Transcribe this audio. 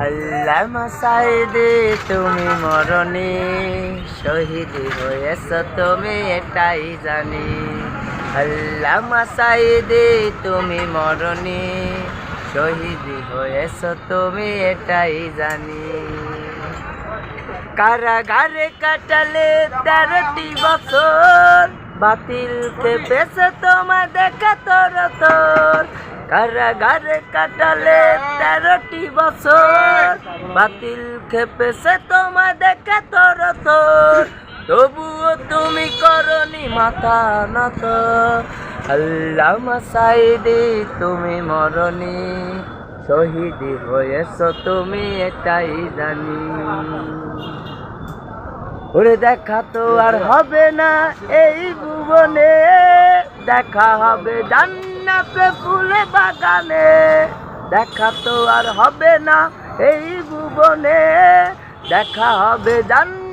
আল্লামা সাইদি তুমি মরণি, শহীদ হয়েছ তুমি এটাই জানি। আল্লামা সাইদি তুমি মরণি, শহীদ হয়েছ তুমি এটাই জানি। কারাগারে কাটালে 13টি বছর, বাতিল খেপেছে তোমার দেখা তোর। কারাগারে কাটালে 13টি বছর, বাতিল খেপেছে তোমার দেখা তোর। তবুও তুমি করনি মাথা নত। আল্লামা সাইদি তুমি মরণি, শহীদ হয়েছ তুমি এটাই জানি। ওরে দেখা তো আর হবে না এই ভুবনে, দেখা হবে জান্নাতে ফুলে বাগানে। দেখা তো আর হবে না এই ভুবনে, দেখা হবে জান্নাতে